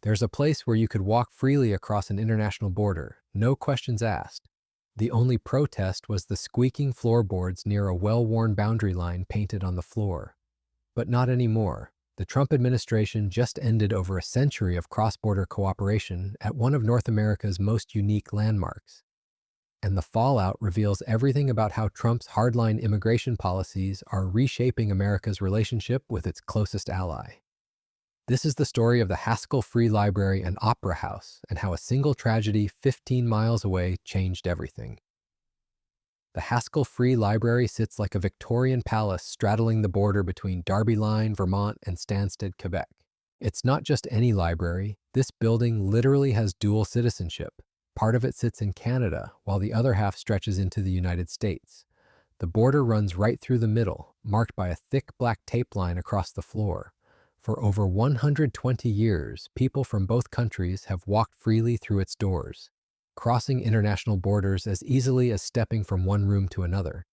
There's a place where you could walk freely across an international border, no questions asked. The only protest was the squeaking floorboards near a well-worn boundary line painted on the floor. But not anymore. The Trump administration just ended over a century of cross-border cooperation at one of North America's most unique landmarks. And the fallout reveals everything about how Trump's hardline immigration policies are reshaping America's relationship with its closest ally. This is the story of the Haskell Free Library and Opera House and how a single tragedy 15 miles away changed everything. The Haskell Free Library sits like a Victorian palace straddling the border between Derby Line, Vermont, and Stansted, Quebec. It's not just any library. This building literally has dual citizenship. Part of it sits in Canada, while the other half stretches into the United States. The border runs right through the middle, marked by a thick black tape line across the floor. For over 120 years, people from both countries have walked freely through its doors, crossing international borders as easily as stepping from one room to another.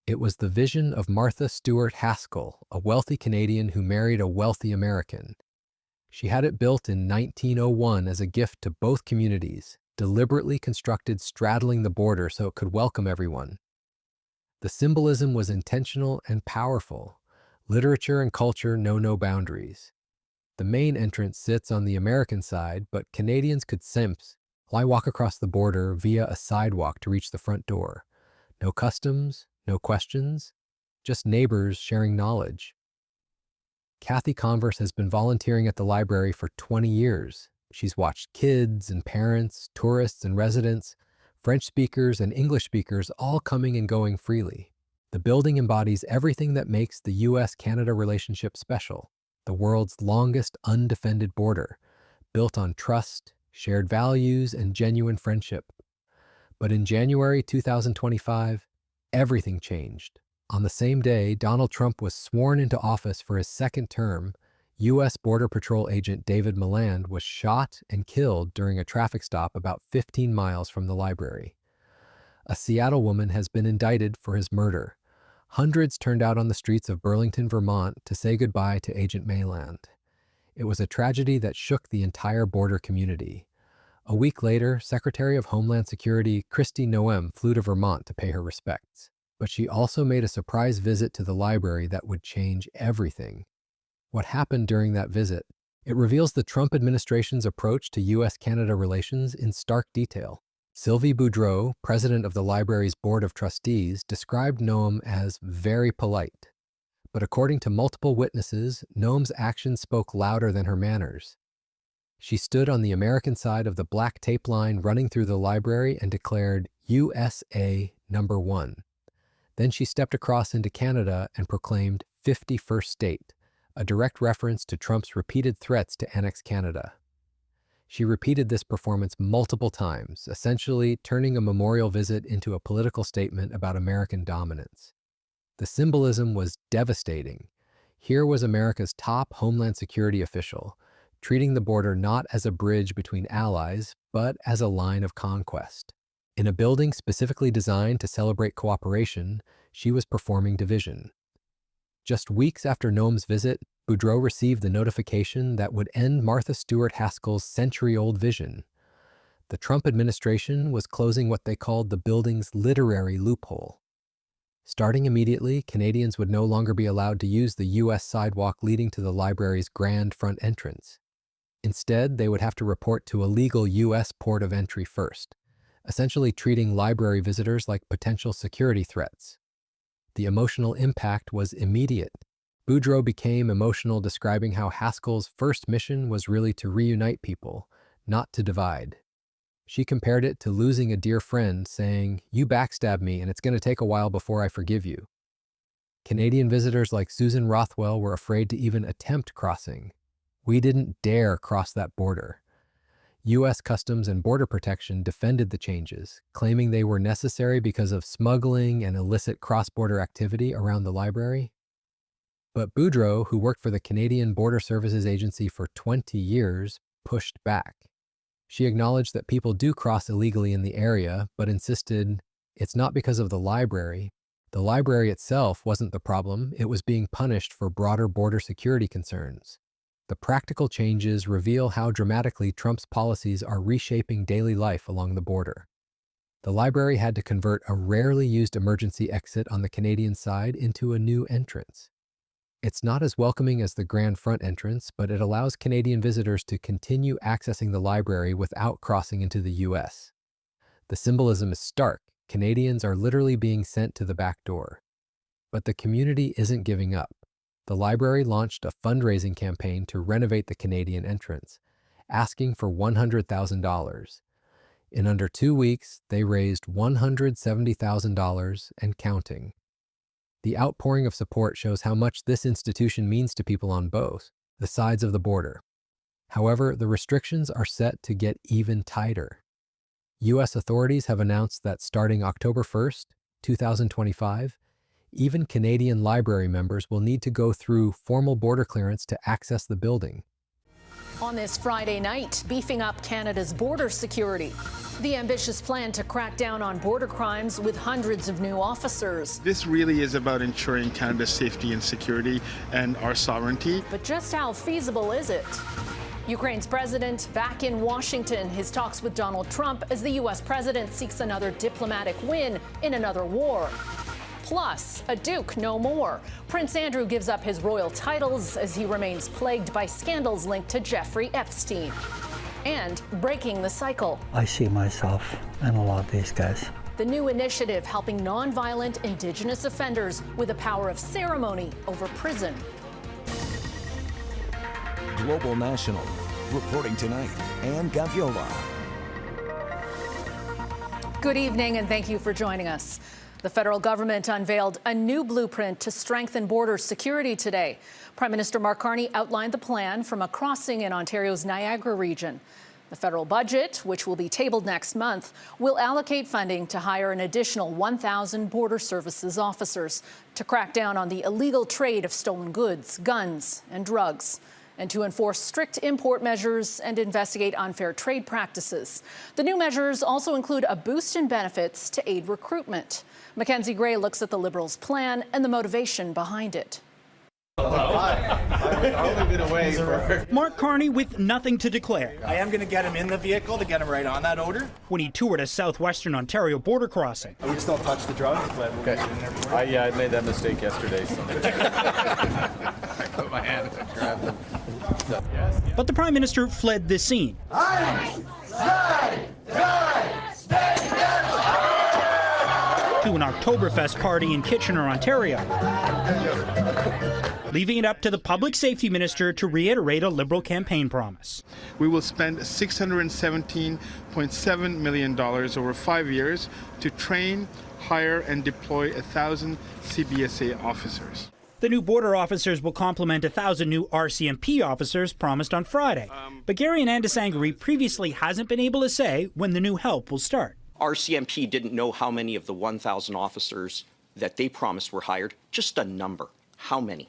It was the vision of Martha Stewart Haskell, a wealthy Canadian who married a wealthy American. She had it built in 1901 as a gift to both communities, deliberately constructed straddling the border so it could welcome everyone. The symbolism was intentional and powerful. Literature and culture know no boundaries. The main entrance sits on the American side, but Canadians could simply walk across the border via a sidewalk to reach the front door. No customs, no questions, just neighbors sharing knowledge. Kathy Converse has been volunteering at the library for 20 years. She's watched kids and parents, tourists and residents, French speakers and English speakers all coming and going freely. The building embodies everything that makes the U.S.-Canada relationship special, the world's longest undefended border, built on trust, shared values, and genuine friendship. But in January 2025, everything changed. On the same day Donald Trump was sworn into office for his second term, U.S. Border Patrol agent David Maland was shot and killed during a traffic stop about 15 miles from the library. A Seattle woman has been indicted for his murder. Hundreds turned out on the streets of Burlington, Vermont to say goodbye to Agent Maland. It was a tragedy that shook the entire border community. A week later, Secretary of Homeland Security Kristi Noem flew to Vermont to pay her respects. But she also made a surprise visit to the library that would change everything. What happened during that visit? It reveals the Trump administration's approach to U.S.-Canada relations in stark detail. Sylvie Boudreau, president of the library's board of trustees, described Noem as very polite. But according to multiple witnesses, Noem's actions spoke louder than her manners. She stood on the American side of the black tape line running through the library and declared USA number 1. Then she stepped across into Canada and proclaimed 51st State, a direct reference to Trump's repeated threats to annex Canada. She repeated this performance multiple times, essentially turning a memorial visit into a political statement about American dominance. The symbolism was devastating. Here was America's top Homeland Security official, treating the border not as a bridge between allies, but as a line of conquest. In a building specifically designed to celebrate cooperation, she was performing division. Just weeks after Noem's visit, Boudreau received the notification that would end Martha Stewart Haskell's century-old vision. The Trump administration was closing what they called the building's literary loophole. Starting immediately, Canadians would no longer be allowed to use the U.S. sidewalk leading to the library's grand front entrance. Instead, they would have to report to a legal U.S. port of entry first, essentially treating library visitors like potential security threats. The emotional impact was immediate. Boudreau became emotional, describing how Haskell's first mission was really to reunite people, not to divide. She compared it to losing a dear friend, saying, "You backstabbed me, and it's going to take a while before I forgive you." Canadian visitors like Susan Rothwell were afraid to even attempt crossing. "We didn't dare cross that border." U.S. Customs and Border Protection defended the changes, claiming they were necessary because of smuggling and illicit cross-border activity around the library. But Boudreau, who worked for the Canadian Border Services Agency for 20 years, pushed back. She acknowledged that people do cross illegally in the area, but insisted it's not because of the library. The library itself wasn't the problem, it was being punished for broader border security concerns. The practical changes reveal how dramatically Trump's policies are reshaping daily life along the border. The library had to convert a rarely used emergency exit on the Canadian side into a new entrance. It's not as welcoming as the Grand Front entrance, but it allows Canadian visitors to continue accessing the library without crossing into the U.S. The symbolism is stark. Canadians are literally being sent to the back door. But the community isn't giving up. The library launched a fundraising campaign to renovate the Canadian entrance, asking for $100,000. In under 2 weeks, they raised $170,000 and counting. The outpouring of support shows how much this institution means to people on both the sides of the border. However, the restrictions are set to get even tighter. U.S. authorities have announced that starting October 1st, 2025, even Canadian library members will need to go through formal border clearance to access the building. On this Friday night, beefing up Canada's border security. The ambitious plan to crack down on border crimes with hundreds of new officers. This really is about ensuring Canada's safety and security and our sovereignty. But just how feasible is it? Ukraine's president back in Washington, his talks with Donald Trump as the U.S. president seeks another diplomatic win in another war. Plus, a duke no more. Prince Andrew gives up his royal titles as he remains plagued by scandals linked to Jeffrey Epstein. And breaking the cycle. I see myself in a lot of these guys. The new initiative helping nonviolent Indigenous offenders with the power of ceremony over prison. Global National, reporting tonight, Ann Gaviola. Good evening and thank you for joining us. The federal government unveiled a new blueprint to strengthen border security today. Prime Minister Mark Carney outlined the plan from a crossing in Ontario's Niagara region. The federal budget, which will be tabled next month, will allocate funding to hire an additional 1,000 Border Services officers to crack down on the illegal trade of stolen goods, guns, and drugs, and to enforce strict import measures and investigate unfair trade practices. The new measures also include a boost in benefits to aid recruitment. Mackenzie Gray looks at the Liberals' plan and the motivation behind it. I've only been away for... Mark Carney with nothing to declare. I am going to get him in the vehicle to get him right on that odor. When he toured a southwestern Ontario border crossing. I would still touch the drugs, but we'll get in there for it. Yeah, I made that mistake yesterday. So. I put my hand and grabbed him. But the Prime Minister fled the scene. To an Oktoberfest party in Kitchener, Ontario, leaving it up to the Public Safety Minister to reiterate a Liberal campaign promise. We will spend $617.7 million over 5 years to train, hire, and deploy 1,000 CBSA officers. The new border officers will complement 1,000 new RCMP officers promised on Friday. But Gary Anandasangari previously hasn't been able to say when the new help will start. RCMP didn't know how many of the 1,000 officers that they promised were hired. Just a number. How many?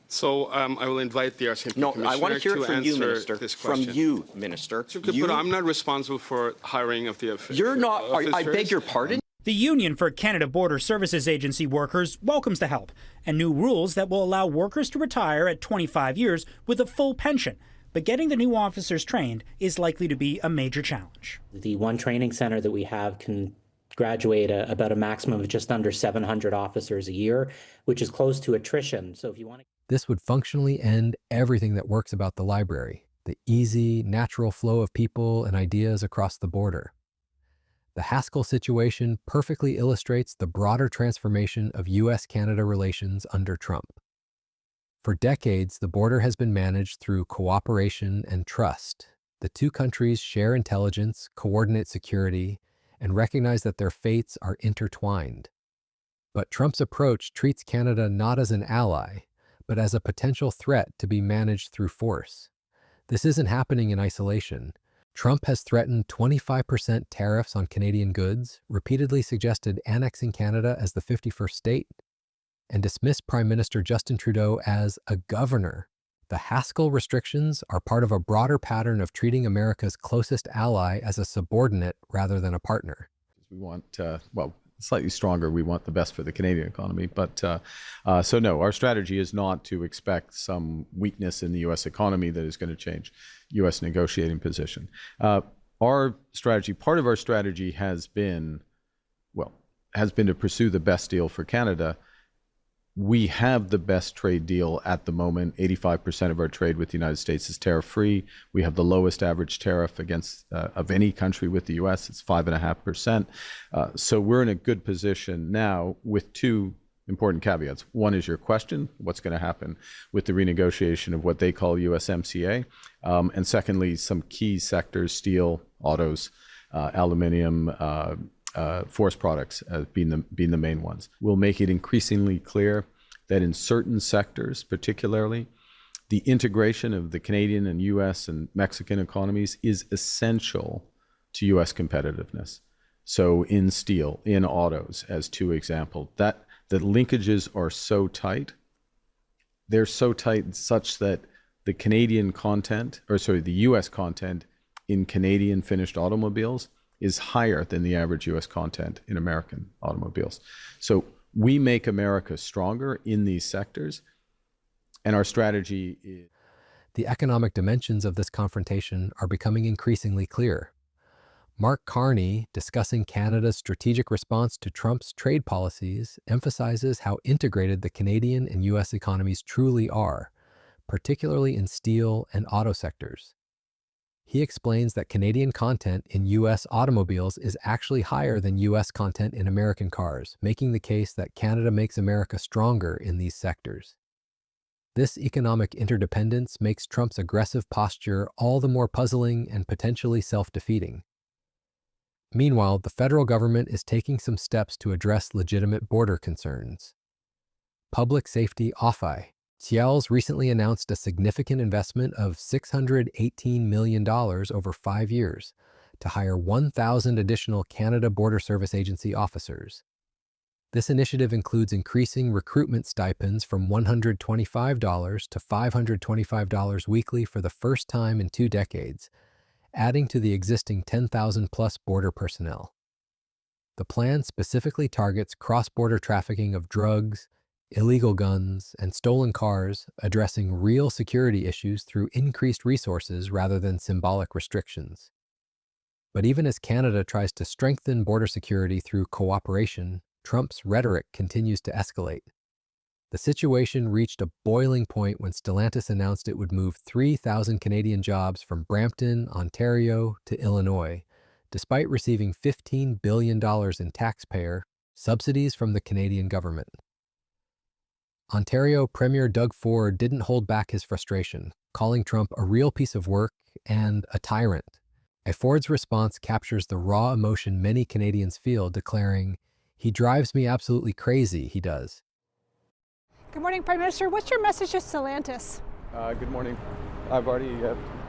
So I will invite the RCMP No, Commissioner I want to hear it from you, Minister. From you, Minister. But I'm not responsible for hiring of the officers. You're not. I beg your pardon? The Union for Canada Border Services Agency workers welcomes the help and new rules that will allow workers to retire at 25 years with a full pension. But getting the new officers trained is likely to be a major challenge. The one training center that we have can graduate about a maximum of just under 700 officers a year, which is close to attrition. So if you want to... This would functionally end everything that works about the library, the easy, natural flow of people and ideas across the border. The Haskell situation perfectly illustrates the broader transformation of U.S.-Canada relations under Trump. For decades, the border has been managed through cooperation and trust. The two countries share intelligence, coordinate security, and recognize that their fates are intertwined. But Trump's approach treats Canada not as an ally, but as a potential threat to be managed through force. This isn't happening in isolation. Trump has threatened 25% tariffs on Canadian goods, repeatedly suggested annexing Canada as the 51st state, and dismissed Prime Minister Justin Trudeau as a governor. The Haskell restrictions are part of a broader pattern of treating America's closest ally as a subordinate rather than a partner. We want, slightly stronger. We want the best for the Canadian economy. But so no, our strategy is not to expect some weakness in the U.S. economy that is going to change U.S. negotiating position. Our strategy, part of our strategy has been to pursue the best deal for Canada. We have the best trade deal at the moment. 85% of our trade with the United States is tariff-free. We have the lowest average tariff against of any country with the U.S. It's 5.5%. So we're in a good position now with two important caveats. One is your question, what's going to happen with the renegotiation of what they call USMCA? And secondly, some key sectors, steel, autos, aluminium, forest products being the main ones. We'll make it increasingly clear that in certain sectors, particularly, the integration of the Canadian and U.S. and Mexican economies is essential to U.S. competitiveness. So in steel, in autos, as two examples, that the linkages are so tight. They're so tight such that the the U.S. content in Canadian finished automobiles is higher than the average U.S. content in American automobiles. So we make America stronger in these sectors, and our strategy is... The economic dimensions of this confrontation are becoming increasingly clear. Mark Carney, discussing Canada's strategic response to Trump's trade policies, emphasizes how integrated the Canadian and U.S. economies truly are, particularly in steel and auto sectors. He explains that Canadian content in U.S. automobiles is actually higher than U.S. content in American cars, making the case that Canada makes America stronger in these sectors. This economic interdependence makes Trump's aggressive posture all the more puzzling and potentially self-defeating. Meanwhile, the federal government is taking some steps to address legitimate border concerns. Public Safety Office Seattle's recently announced a significant investment of $618 million over 5 years to hire 1,000 additional Canada Border Service Agency officers. This initiative includes increasing recruitment stipends from $125 to $525 weekly for the first time in 2 decades, adding to the existing 10,000-plus border personnel. The plan specifically targets cross-border trafficking of drugs, illegal guns, and stolen cars, addressing real security issues through increased resources rather than symbolic restrictions. But even as Canada tries to strengthen border security through cooperation, Trump's rhetoric continues to escalate. The situation reached a boiling point when Stellantis announced it would move 3,000 Canadian jobs from Brampton, Ontario, to Illinois, despite receiving $15 billion in taxpayer subsidies from the Canadian government. Ontario Premier Doug Ford didn't hold back his frustration, calling Trump a real piece of work and a tyrant. Ford's response captures the raw emotion many Canadians feel, declaring, "He drives me absolutely crazy, he does." Good morning, Prime Minister. What's your message to Stellantis? Good morning. I've already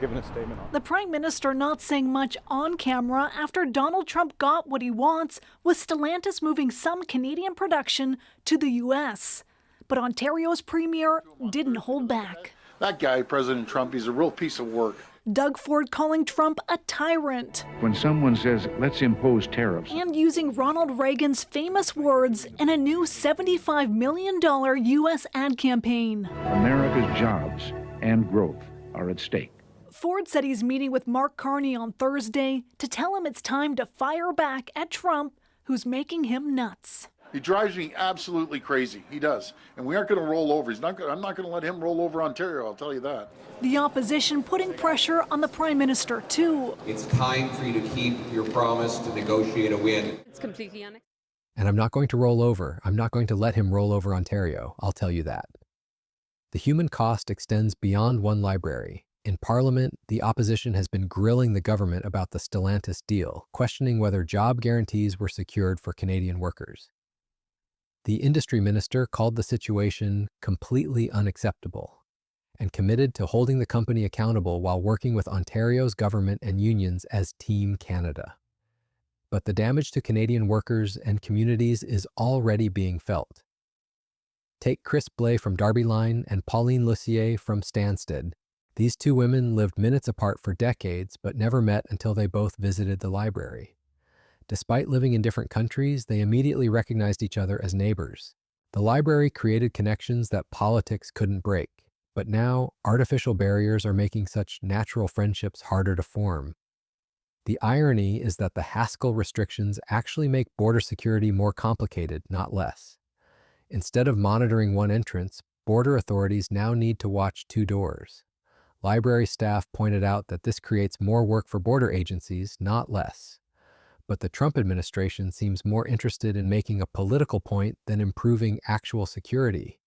given a statement on The Prime Minister not saying much on camera after Donald Trump got what he wants, with Stellantis moving some Canadian production to the U.S. But Ontario's Premier didn't hold back. That guy, President Trump, he's a real piece of work. Doug Ford calling Trump a tyrant. When someone says, let's impose tariffs. And using Ronald Reagan's famous words in a new $75 million U.S. ad campaign. America's jobs and growth are at stake. Ford said he's meeting with Mark Carney on Thursday to tell him it's time to fire back at Trump, who's making him nuts. He drives me absolutely crazy. He does. And we aren't going to roll over. I'm not going to let him roll over Ontario, I'll tell you that. The opposition putting pressure on the Prime Minister, too. It's time for you to keep your promise to negotiate a win. It's completely unacceptable. And I'm not going to roll over. I'm not going to let him roll over Ontario, I'll tell you that. The human cost extends beyond one library. In Parliament, the opposition has been grilling the government about the Stellantis deal, questioning whether job guarantees were secured for Canadian workers. The industry minister called the situation completely unacceptable and committed to holding the company accountable while working with Ontario's government and unions as Team Canada. But the damage to Canadian workers and communities is already being felt. Take Chris Blais from Darby Line and Pauline Lussier from Stansted. These two women lived minutes apart for decades, but never met until they both visited the library. Despite living in different countries, they immediately recognized each other as neighbors. The library created connections that politics couldn't break, but now artificial barriers are making such natural friendships harder to form. The irony is that the Haskell restrictions actually make border security more complicated, not less. Instead of monitoring one entrance, border authorities now need to watch two doors. Library staff pointed out that this creates more work for border agencies, not less. But the Trump administration seems more interested in making a political point than improving actual security.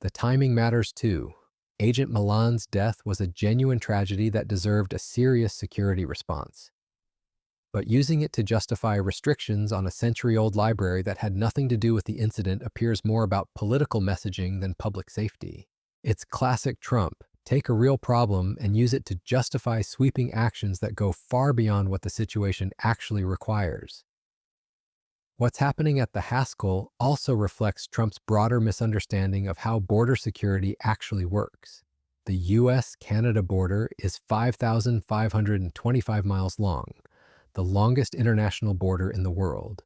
The timing matters too. Agent Milan's death was a genuine tragedy that deserved a serious security response. But using it to justify restrictions on a century-old library that had nothing to do with the incident appears more about political messaging than public safety. It's classic Trump. Take a real problem and use it to justify sweeping actions that go far beyond what the situation actually requires. What's happening at the Haskell also reflects Trump's broader misunderstanding of how border security actually works. The US-Canada border is 5,525 miles long, the longest international border in the world.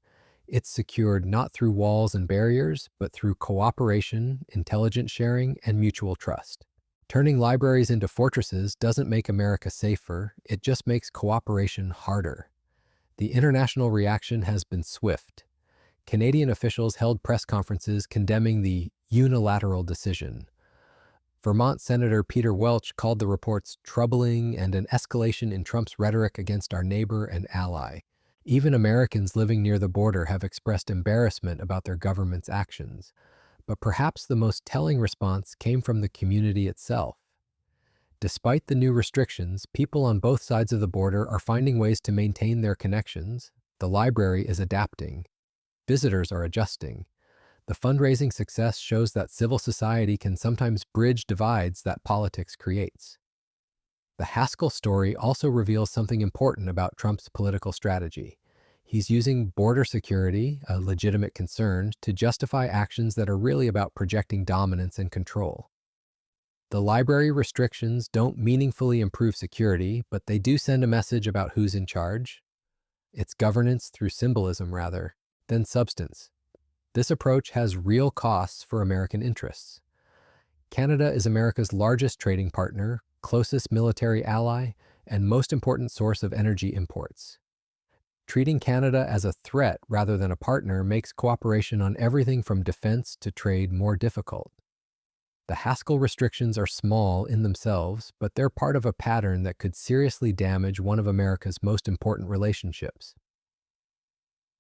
It's secured not through walls and barriers, but through cooperation, intelligence sharing, and mutual trust. Turning libraries into fortresses doesn't make America safer, it just makes cooperation harder. The international reaction has been swift. Canadian officials held press conferences condemning the unilateral decision. Vermont Senator Peter Welch called the reports troubling and an escalation in Trump's rhetoric against our neighbor and ally. Even Americans living near the border have expressed embarrassment about their government's actions. But perhaps the most telling response came from the community itself. Despite the new restrictions, people on both sides of the border are finding ways to maintain their connections. The library is adapting. Visitors are adjusting. The fundraising success shows that civil society can sometimes bridge divides that politics creates. The Haskell story also reveals something important about Trump's political strategy. He's using border security, a legitimate concern, to justify actions that are really about projecting dominance and control. The library restrictions don't meaningfully improve security, but they do send a message about who's in charge. It's governance through symbolism rather than substance. This approach has real costs for American interests. Canada is America's largest trading partner, closest military ally, and most important source of energy imports. Treating Canada as a threat rather than a partner makes cooperation on everything from defense to trade more difficult. The Haskell restrictions are small in themselves, but they're part of a pattern that could seriously damage one of America's most important relationships.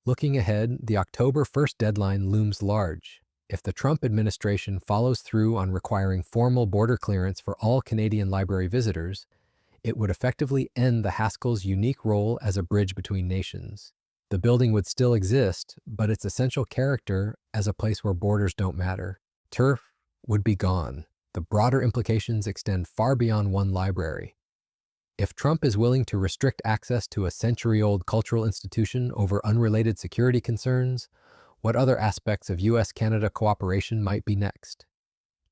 Looking ahead, the October 1st deadline looms large. If the Trump administration follows through on requiring formal border clearance for all Canadian library visitors, it would effectively end the Haskell's unique role as a bridge between nations. The building would still exist, but its essential character as a place where borders don't matter. Turf would be gone. The broader implications extend far beyond one library. If Trump is willing to restrict access to a century-old cultural institution over unrelated security concerns, what other aspects of US-Canada cooperation might be next?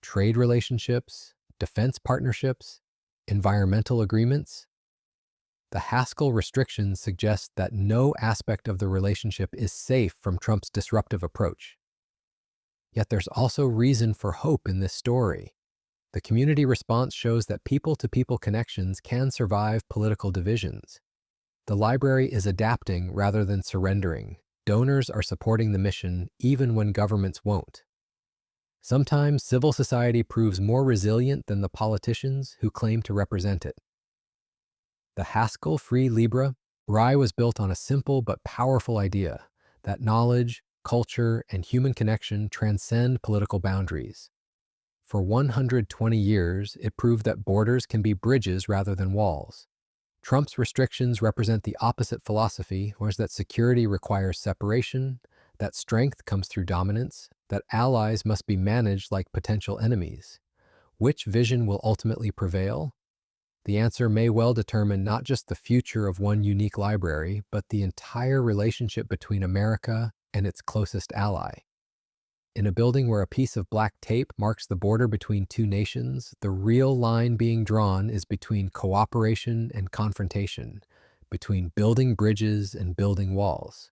Trade relationships, defense partnerships, environmental agreements? The Haskell restrictions suggest that no aspect of the relationship is safe from Trump's disruptive approach. Yet there's also reason for hope in this story. The community response shows that people-to-people connections can survive political divisions. The library is adapting rather than surrendering. Donors are supporting the mission even when governments won't. Sometimes civil society proves more resilient than the politicians who claim to represent it. The Haskell Free Libra RAI was built on a simple but powerful idea that knowledge, culture, and human connection transcend political boundaries. For 120 years, it proved that borders can be bridges rather than walls. Trump's restrictions represent the opposite philosophy, whereas that security requires separation, that strength comes through dominance, that allies must be managed like potential enemies. Which vision will ultimately prevail? The answer may well determine not just the future of one unique library, but the entire relationship between America and its closest ally. In a building where a piece of black tape marks the border between two nations, the real line being drawn is between cooperation and confrontation, between building bridges and building walls.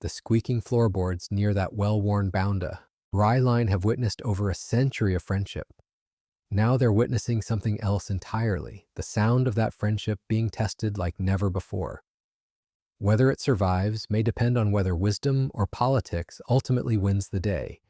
The squeaking floorboards near that well-worn bounda Rye line have witnessed over a century of friendship. Now they're witnessing something else entirely, the sound of that friendship being tested like never before. Whether it survives may depend on whether wisdom or politics ultimately wins the day.